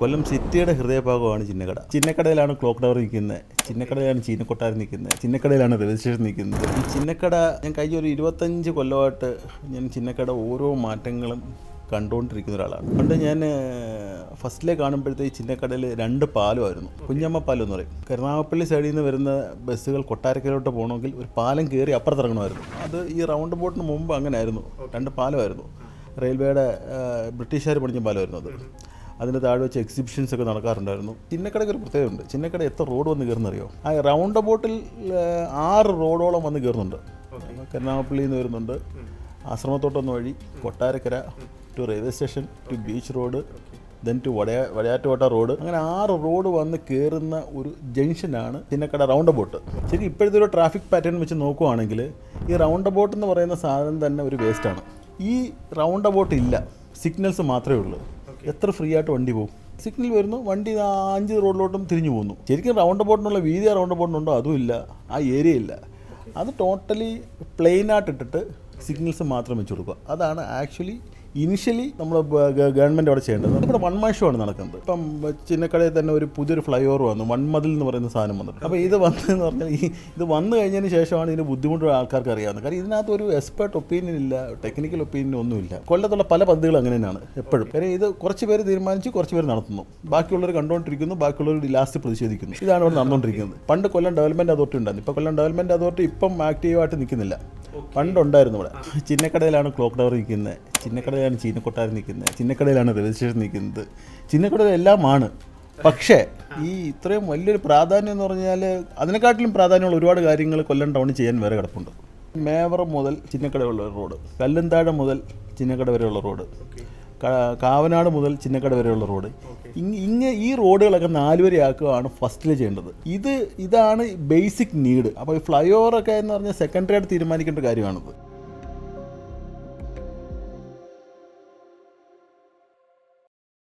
കൊല്ലം സിറ്റിയുടെ ഹൃദയഭാഗമാണ് Chinnakada. ചിന്നക്കടയിലാണ് clock tower നിൽക്കുന്നത്, ചിന്നക്കടയിലാണ് ചീനക്കൊട്ടാരം നിൽക്കുന്നത്, ചിന്നക്കടയിലാണ് റെയിൽവേ സ്റ്റേഷൻ നിൽക്കുന്നത്. ഈ ചിന്നക്കട ഞാൻ കഴിഞ്ഞ ഒരു 25 കൊല്ലമായിട്ട് ഞാൻ ചിന്നക്കട ഓരോ മാറ്റങ്ങളും കണ്ടുകൊണ്ടിരിക്കുന്ന ഒരാളാണ്. പണ്ട് ഞാൻ ഫസ്റ്റിലെ കാണുമ്പോഴത്തെ ഈ ചിന്നക്കടയിൽ 2 പാലമായിരുന്നു. കുഞ്ഞമ്മ പാലം എന്ന് പറയും. കരുനാഗപ്പള്ളി സൈഡിൽ നിന്ന് വരുന്ന ബസ്സുകൾ കൊട്ടാരക്കരയിലോട്ട് പോകണമെങ്കിൽ ഒരു പാലം കയറി അപ്പുറത്തിറങ്ങണമായിരുന്നു. അത് ഈ റൗണ്ട് ബോട്ടിന് മുമ്പ് അങ്ങനെ ആയിരുന്നു. 2 പാലമായിരുന്നു. റെയിൽവേയുടെ ബ്രിട്ടീഷുകാർ പണിഞ്ഞ പാലമായിരുന്നു അത്. അതിൻ്റെ താഴെ വെച്ച് എക്സിബിഷൻസ് ഒക്കെ നടക്കാറുണ്ടായിരുന്നു. ചിന്നക്കടയ്ക്ക് ഒരു പ്രത്യേകതയുണ്ട്. ചിന്നക്കട എത്ര റോഡ് വന്ന് കയറുന്നറിയോ? ആ റൗണ്ട് ബോട്ടിൽ 6 റോഡോളം വന്ന് കയറുന്നുണ്ട്. കരുനാഗപ്പള്ളിയിൽ നിന്ന് വരുന്നുണ്ട്, ആശ്രമത്തോട്ടം വഴി Kottarakkara to railway station to beach road, then to Vadayattukotta road, അങ്ങനെ 6 റോഡ് വന്ന് കയറുന്ന ഒരു ജംഗ്ഷനാണ് ചിന്നക്കട റൗണ്ട് ബോട്ട്. ശരി, ഇപ്പോഴത്തെ ഒരു ട്രാഫിക് പാറ്റേൺ വെച്ച് നോക്കുവാണെങ്കിൽ ഈ റൗണ്ട് ബോട്ട് എന്ന് പറയുന്ന സാധനം തന്നെ ഒരു വേസ്റ്റാണ്. ഈ റൗണ്ട് ബോട്ട് ഇല്ല, സിഗ്നൽസ് മാത്രമേ ഉള്ളൂ. എത്ര ഫ്രീ ആയിട്ട് വണ്ടി പോകും? സിഗ്നൽ വരുന്നു, വണ്ടി 5 റോഡിലോട്ടും തിരിഞ്ഞു പോകുന്നു. ശരിക്കും റൗണ്ട് ബോട്ടിനുള്ള വീതി റൗണ്ട് ബോട്ടിനുണ്ടോ? അതും ഇല്ല, ആ ഏരിയ ഇല്ല. അത് ടോട്ടലി പ്ലെയിനായിട്ട് ഇട്ടിട്ട് സിഗ്നൽസ് മാത്രം വെച്ച് കൊടുക്കുക. അതാണ് ആക്ച്വലി ഇനിഷ്യലി നമ്മൾ ഗവൺമെൻറ് അവിടെ ചെയ്യേണ്ടത്. ഇവിടെ വൺ മാൻ ഷോ ആണ് നടക്കുന്നത്. ഇപ്പം ചിന്നക്കടയിൽ തന്നെ ഒരു പുതിയൊരു ഫ്ലൈ ഓവർ വന്നു, വൺമതിൽ എന്ന് പറയുന്ന സാധനം വന്നിട്ട്. അപ്പോൾ ഇത് വന്നതെന്ന് പറഞ്ഞാൽ ഇത് വന്നു കഴിഞ്ഞതിന് ശേഷമാണ് ഇതിന് ബുദ്ധിമുട്ടുള്ള ആൾക്കാർക്ക് അറിയാവുന്നത്. കാരണം ഇതിനകത്ത് ഒരു എക്സ്പേർട്ട് ഒപ്പീനിയൻ ഇല്ല, ടെക്നിക്കൽ ഒപ്പീനിയൻ ഒന്നുമില്ല. കൊല്ലത്തുള്ള പല പദ്ധതികളും അങ്ങനെ തന്നെയാണ് എപ്പോഴും. കാര്യം ഇത് കുറച്ച് പേര് തീരുമാനിച്ച് കുറച്ച് പേര് നടത്തുന്നു, ബാക്കിയുള്ളവർ കണ്ടുകൊണ്ടിരിക്കുന്നു, ബാക്കിയുള്ളവർ ലാസ്റ്റ് പ്രതിഷേധിക്കുന്നു. ഇതാണ് ഇവിടെ നടന്നുകൊണ്ടിരിക്കുന്നത്. പണ്ട് കൊല്ലം ഡെവലപ്മെൻറ്റ് അതോറിറ്റി ഉണ്ടായിരുന്നു. ഇപ്പോൾ കൊല്ലം ഡെവലപ്മെൻറ്റ് അതോറിറ്റി ഇപ്പം ആക്റ്റീവായിട്ട് നിൽക്കുന്നില്ല. പണ്ടുണ്ടായിരുന്നു ഇവിടെ. ചിന്നക്കടയിലാണ് ക്ലോക്ക് ടവർ നിൽക്കുന്നത്, ചിന്നക്കടയിലാണ് ചീനക്കൊട്ടാരം നിൽക്കുന്നത്, ചിന്നക്കടയിലാണ് റെയിൽവേ സ്റ്റേഷൻ നിൽക്കുന്നത്, ചിന്നക്കടയിലെല്ലാമാണ്. പക്ഷേ ഈ ഇത്രയും വലിയൊരു പ്രാധാന്യം എന്ന് പറഞ്ഞാൽ അതിനെക്കാട്ടിലും പ്രാധാന്യമുള്ള ഒരുപാട് കാര്യങ്ങൾ കൊല്ലം ടൗണിൽ ചെയ്യാൻ വേറെ കിടപ്പുണ്ട്. മേവറം മുതൽ ചിന്നക്കടയുള്ള റോഡ്, കല്ലുംതാഴം മുതൽ ചിന്നക്കട വരെയുള്ള റോഡ്, കാവനാട് മുതൽ ചിന്നക്കട വരെയുള്ള റോഡ്, ഈ റോഡുകളൊക്കെ 4 വരെയാക്കുകയാണ് ഫസ്റ്റിൽ ചെയ്യേണ്ടത്. ഇതാണ് ബേസിക് നീഡ്. അപ്പോൾ ഈ ഫ്ലൈ ഓവറൊക്കെ എന്ന് പറഞ്ഞാൽ സെക്കൻഡറി ആയിട്ട് തീരുമാനിക്കേണ്ട കാര്യമാണത്.